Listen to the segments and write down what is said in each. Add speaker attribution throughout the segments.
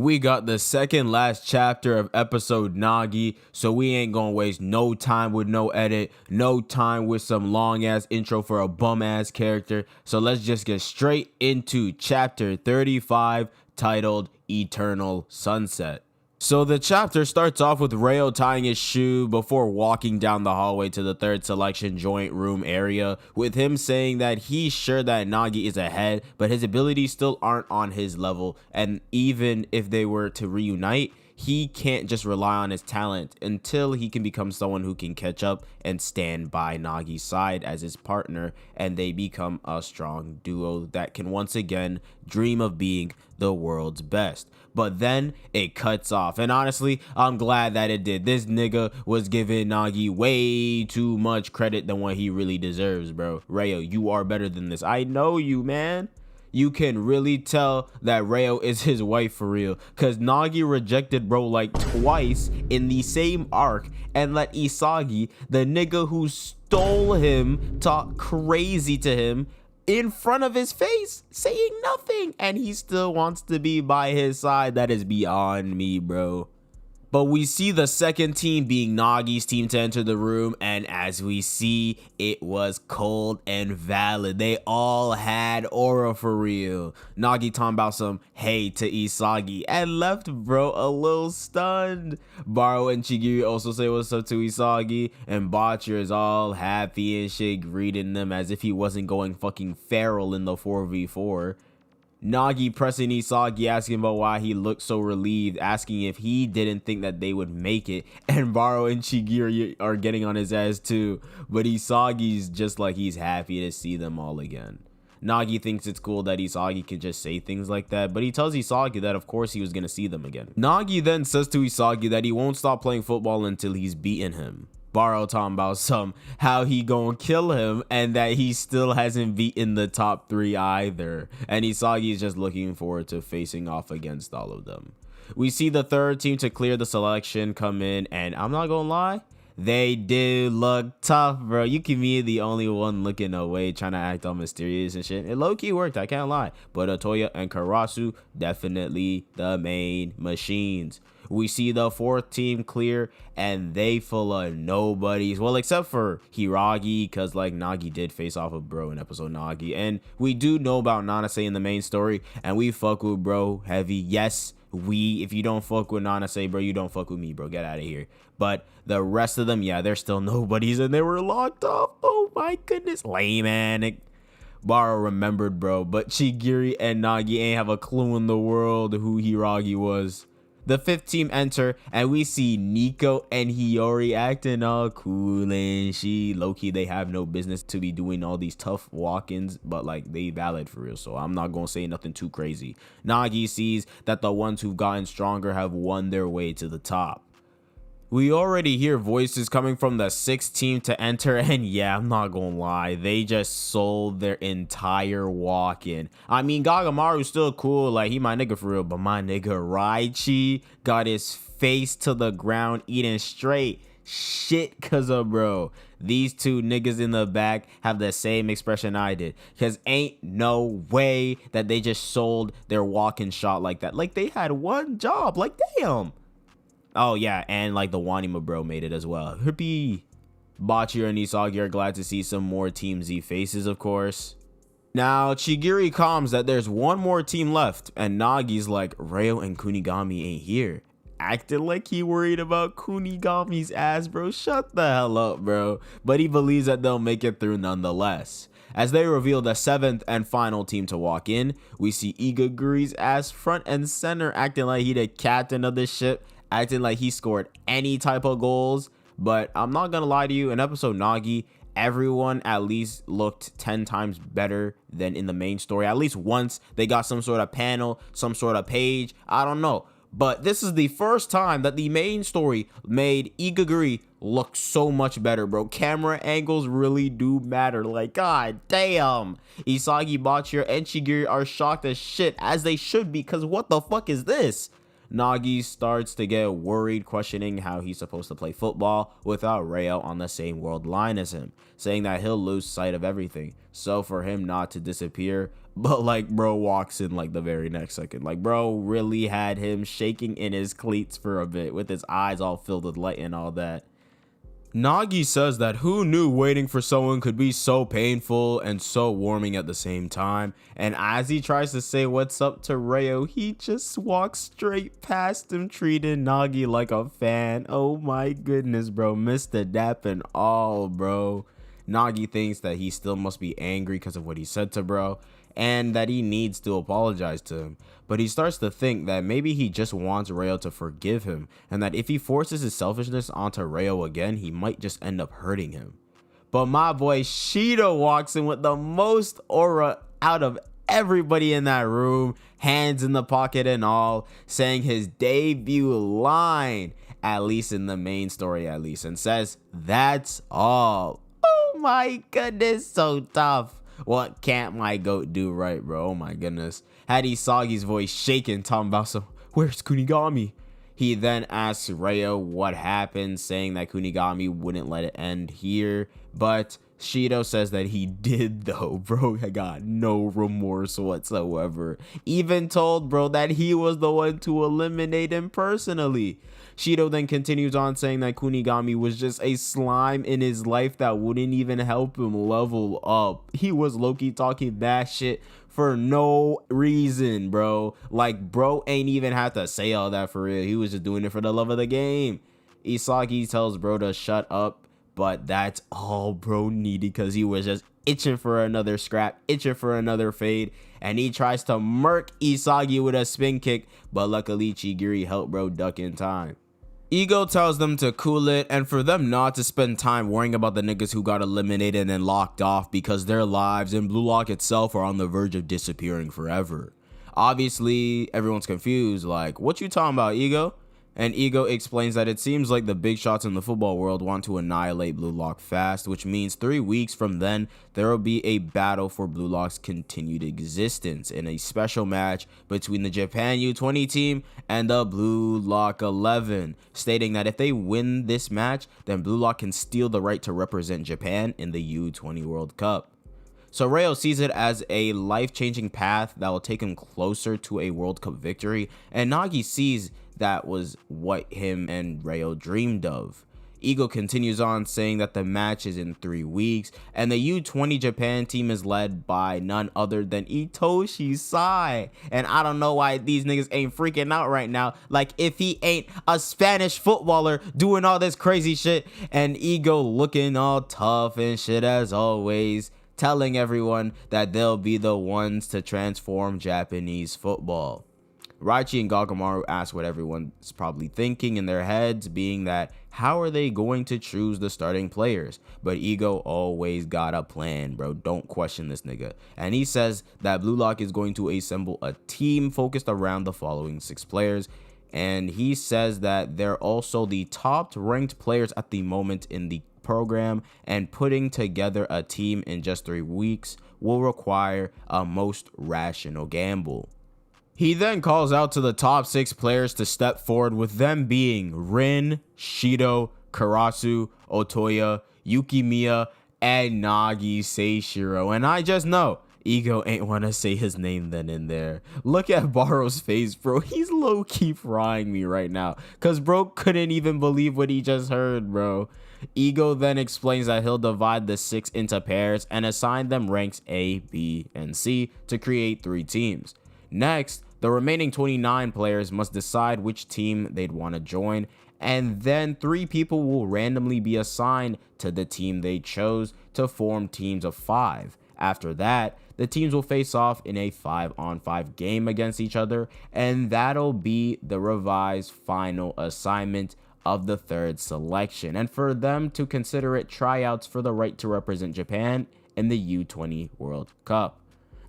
Speaker 1: We got the second last chapter of episode Nagi, so we ain't gonna waste no time with no edit, no time with some long ass intro for a bum ass character. So let's just get straight into chapter 35, titled Eternal Sunset. So the chapter starts off with Rayo tying his shoe before walking down the hallway to the third selection joint room area, with him saying that he's sure that Nagi is ahead, but his abilities still aren't on his level, and even if they were to reunite, he can't just rely on his talent until he can become someone who can catch up and stand by Nagi's side as his partner, and they become a strong duo that can once again dream of being the world's best. But then it cuts off, and honestly, I'm glad that it did. This nigga was giving Nagi way too much credit than what he really deserves, bro. Rayo, you are better than this. I know you, man. You can really tell that Rayo is his wife for real, cause Nagi rejected bro like twice in the same arc and let Isagi, the nigga who stole him, talk crazy to him in front of his face, saying nothing, and he still wants to be by his side. That is beyond me, bro. But we see the second team being Nagi's team to enter the room, and as we see, it was cold and valid. They all had aura for real. Nagi talking about some hey to Isagi and left bro a little stunned. Baro and Chigiri also say what's up to Isagi, and Botcher is all happy and shit, greeting them as if he wasn't going fucking feral in the 4v4. Nagi pressing Isagi, asking about why he looked so relieved, asking if he didn't think that they would make it, and Baro and Chigiri are getting on his ass too, but Isagi's just like he's happy to see them all again. Nagi thinks it's cool that Isagi can just say things like that, but he tells Isagi that of course he was gonna see them again. Nagi then says to Isagi that he won't stop playing football until he's beaten him. Baro talking about how he gonna kill him and that he still hasn't beaten the top 3 either, and Isagi is just looking forward to facing off against all of them. We see the third team to clear the selection come in, and I'm not gonna lie, they did look tough, bro. You can be the only one looking away, trying to act all mysterious and shit. It low-key worked, I can't lie, but Otoya and Karasu definitely the main machines. We see the fourth team clear, and they full of nobodies. Well, except for Hiragi, because like Nagi did face off with bro in episode Nagi. And we do know about Nanase in the main story, and we fuck with bro heavy. Yes, if you don't fuck with Nanase, bro, you don't fuck with me, bro. Get out of here. But the rest of them, yeah, they're still nobodies, and they were locked up. Oh my goodness. Lame, man. Baro remembered, bro, but Chigiri and Nagi ain't have a clue in the world who Hiragi was. The fifth team enter, and we see Nico and Hiyori acting all cool and shit. Low-key, they have no business to be doing all these tough walk-ins, but like they valid for real, so I'm not gonna say nothing too crazy. Nagi sees that the ones who've gotten stronger have won their way to the top. We already hear voices coming from the sixth team to enter, and yeah, I'm not gonna lie, they just sold their entire walk-in. I mean, Gagamaru's still cool, like he my nigga for real, but my nigga Raichi got his face to the ground eating straight shit cause of bro. These two niggas in the back have the same expression I did, cause ain't no way that they just sold their walk-in shot like that. Like they had one job, like damn. Oh yeah, and like the Wanima bro made it as well. Hippie. Bachir and Isagi are glad to see some more Team Z faces, of course. Now, Chigiri calms that there's one more team left, and Nagi's like, Rayo and Kunigami ain't here. Acting like he worried about Kunigami's ass, bro. Shut the hell up, bro. But he believes that they'll make it through nonetheless. As they reveal the seventh and final team to walk in, we see Igaguri's ass front and center acting like he the captain of this ship, acting like he scored any type of goals. But I'm not gonna lie to you, in episode Nagi, everyone at least looked 10 times better than in the main story. At least once they got some sort of panel, some sort of page, I don't know. But this is the first time that the main story made Igaguri look so much better, bro. Camera angles really do matter. Like, god damn. Isagi, Bachir, and Chigiri are shocked as shit, as they should be, because what the fuck is this? Nagi starts to get worried, questioning how he's supposed to play football without Rayo on the same world line as him, saying that he'll lose sight of everything. So for him not to disappear, But like bro walks in like the very next second. Like bro really had him shaking in his cleats for a bit with his eyes all filled with light and all that. Nagi says that who knew waiting for someone could be so painful and so warming at the same time. And as he tries to say what's up to Rayo, he just walks straight past him, treating Nagi like a fan. Oh my goodness, bro. Mr. Dap and all, bro. Nagi thinks that he still must be angry because of what he said to bro, and that he needs to apologize to him. But he starts to think that maybe he just wants Rayo to forgive him, and that if he forces his selfishness onto Rayo again, he might just end up hurting him. But my boy Shido walks in with the most aura out of everybody in that room, hands in the pocket and all, saying his debut line, at least in the main story at least, and says, "That's all." Oh my goodness, so tough. What can't my goat do right, bro? Oh my goodness. Had Isagi's voice shaken, talking about some, "Where's Kunigami?" He then asks Rayo what happened, saying that Kunigami wouldn't let it end here. But Shido says that he did though, bro. I got no remorse whatsoever. Even told bro that he was the one to eliminate him personally. Shido then continues on saying that Kunigami was just a slime in his life that wouldn't even help him level up. He was low-key talking that shit for no reason, bro. Like, bro ain't even have to say all that for real. He was just doing it for the love of the game. Isagi tells bro to shut up, but that's all bro needed because he was just itching for another scrap, itching for another fade, and he tries to murk Isagi with a spin kick, but luckily Chigiri helped bro duck in time. Ego tells them to cool it and for them not to spend time worrying about the niggas who got eliminated and locked off because their lives and Blue Lock itself are on the verge of disappearing forever. Obviously, everyone's confused, like, what you talking about, Ego? And Ego explains that it seems like the big shots in the football world want to annihilate Blue Lock fast, which means 3 weeks from then, there will be a battle for Blue Lock's continued existence in a special match between the Japan U20 team and the Blue Lock 11, stating that if they win this match, then Blue Lock can steal the right to represent Japan in the U20 World Cup. So Rayo sees it as a life-changing path that will take him closer to a World Cup victory, and Nagi sees that was what him and Rayo dreamed of. Ego continues on saying that the match is in 3 weeks, and the U20 Japan team is led by none other than Itoshi Sai. And I don't know why these niggas ain't freaking out right now, like if he ain't a Spanish footballer doing all this crazy shit, and Ego looking all tough and shit as always, telling everyone that they'll be the ones to transform Japanese football. Raichi and Gagamaru ask what everyone's probably thinking in their heads, being that how are they going to choose the starting players? But Ego always got a plan, bro. Don't question this nigga. And he says that Blue Lock is going to assemble a team focused around the following 6 players. And he says that they're also the top ranked players at the moment in the program, and putting together a team in just 3 weeks will require a most rational gamble. He then calls out to the top 6 players to step forward, with them being Rin, Shido, Karasu, Otoya, Yukimiya, and Nagi Seishiro. And I just know Ego ain't want to say his name then and there. Look at Baro's face, bro. He's low-key frying me right now, because bro couldn't even believe what he just heard, bro. Ego then explains that he'll divide the 6 into pairs and assign them ranks A, B, and C to create 3 teams. Next, the remaining 29 players must decide which team they'd want to join, and then 3 people will randomly be assigned to the team they chose to form teams of 5. After that, the teams will face off in a 5-on-5 game against each other, and that'll be the revised final assignment of the 3rd selection, and for them to consider it tryouts for the right to represent Japan in the U20 World Cup.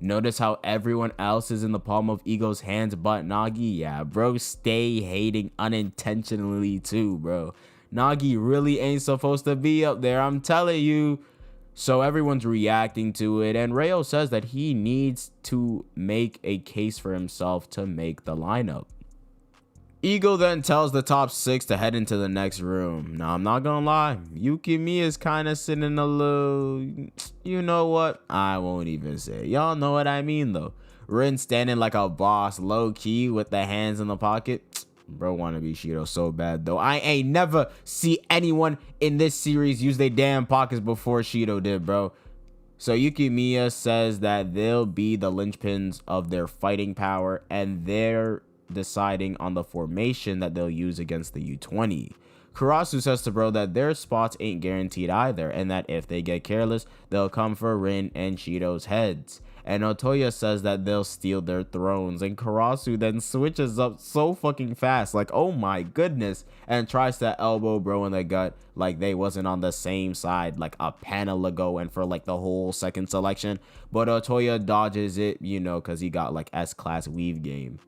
Speaker 1: Notice how everyone else is in the palm of Ego's hands but Nagi? Yeah, bro, stay hating unintentionally too, bro. Nagi really ain't supposed to be up there, I'm telling you. So everyone's reacting to it, and Rayo says that he needs to make a case for himself to make the lineup. Ego then tells the top 6 to head into the next room. Now, I'm not gonna lie, Yukimiya is kind of sitting a little, you know what? I won't even say. Y'all know what I mean, though. Rin standing like a boss, low-key, with the hands in the pocket. Bro wanna be Shido so bad, though. I ain't never see anyone in this series use their damn pockets before Shido did, bro. So Yukimiya says that they'll be the linchpins of their fighting power, and they're deciding on the formation that they'll use against the U20. Karasu says to bro that their spots ain't guaranteed either, and that if they get careless, they'll come for Rin and Shido's heads. And Otoya says that they'll steal their thrones, and Karasu then switches up so fucking fast, like oh my goodness, and tries to elbow bro in the gut like they wasn't on the same side like a panel ago and for like the whole second selection. But Otoya dodges it, you know, because he got like S-class weave game.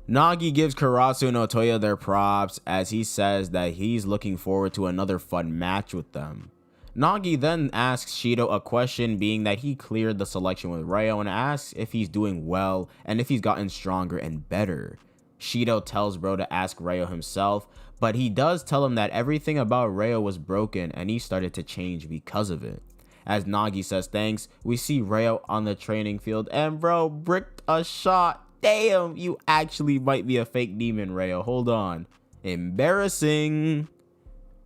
Speaker 1: Nagi gives Karasu and Otoya their props as he says that he's looking forward to another fun match with them. Nagi then asks Shido a question, being that he cleared the selection with Rayo, and asks if he's doing well and if he's gotten stronger and better. Shido tells bro to ask Rayo himself, but he does tell him that everything about Rayo was broken and he started to change because of it. As Nagi says thanks, we see Rayo on the training field and bro bricked a shot. Damn, you actually might be a fake demon, Rayo. Hold on. Embarrassing.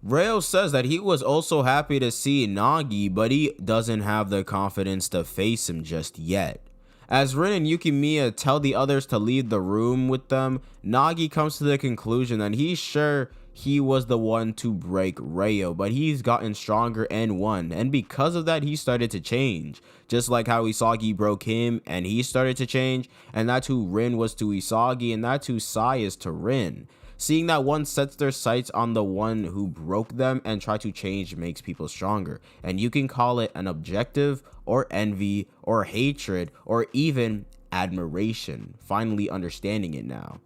Speaker 1: Rayo says that he was also happy to see Nagi, but he doesn't have the confidence to face him just yet. As Rin and Yukimiya tell the others to leave the room with them, Nagi comes to the conclusion that he's sure he was the one to break Rayo, but he's gotten stronger and won, and because of that he started to change. Just like how Isagi broke him and he started to change, and that's who Rin was to Isagi, and that's who Sai is to Rin. Seeing that one sets their sights on the one who broke them and try to change makes people stronger, and you can call it an objective or envy or hatred or even admiration. Finally understanding it now.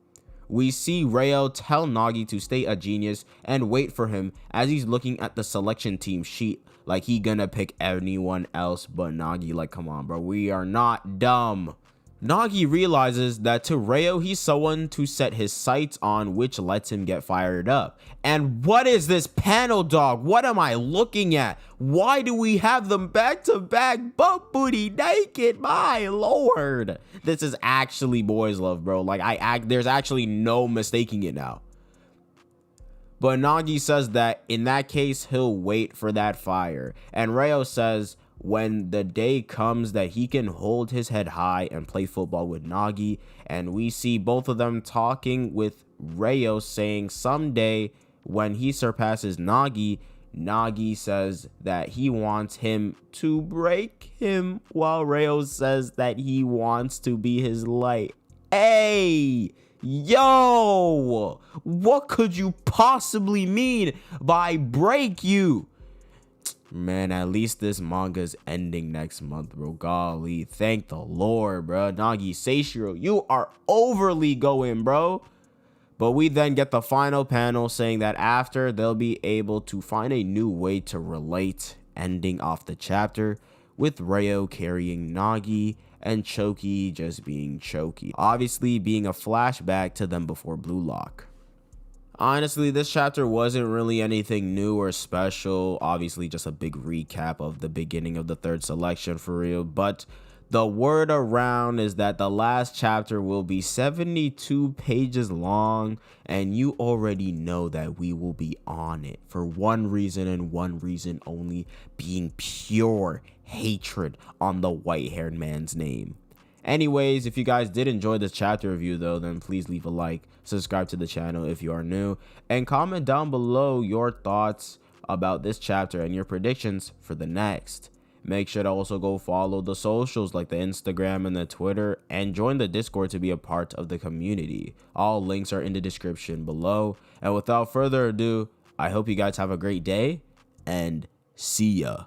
Speaker 1: We see Rayo tell Nagi to stay a genius and wait for him as he's looking at the selection team sheet like he gonna pick anyone else but Nagi. Like, come on, bro, we are not dumb. Nagi realizes that to Rayo, he's someone to set his sights on, which lets him get fired up. And what is this panel, dog? What am I looking at? Why do we have them back to back, butt booty naked? My lord. This is actually boys love, bro. Like, there's actually no mistaking it now. But Nagi says that in that case, he'll wait for that fire. And Rayo says when the day comes that he can hold his head high and play football with Nagi. And we see both of them talking with Rayo saying someday when he surpasses Nagi, Nagi says that he wants him to break him, while Rayo says that he wants to be his light. Hey, yo, what could you possibly mean by break you? Man, at least this manga's ending next month, bro. Golly, thank the Lord, bro. Nagi Seishiro, you are overly going, bro. But we then get the final panel saying that after, they'll be able to find a new way to relate, ending off the chapter with Rayo carrying Nagi and Choki just being Choki. Obviously being a flashback to them before Blue Lock. Honestly, this chapter wasn't really anything new or special. Obviously, just a big recap of the beginning of the third selection for real. But the word around is that the last chapter will be 72 pages long. And you already know that we will be on it for one reason and one reason only, being pure hatred on the white-haired man's name. Anyways, if you guys did enjoy this chapter review though, then please leave a like, subscribe to the channel if you are new, and comment down below your thoughts about this chapter and your predictions for the next. Make sure to also go follow the socials like the Instagram and the Twitter, and join the Discord to be a part of the community. All links are in the description below. And without further ado, I hope you guys have a great day, and see ya.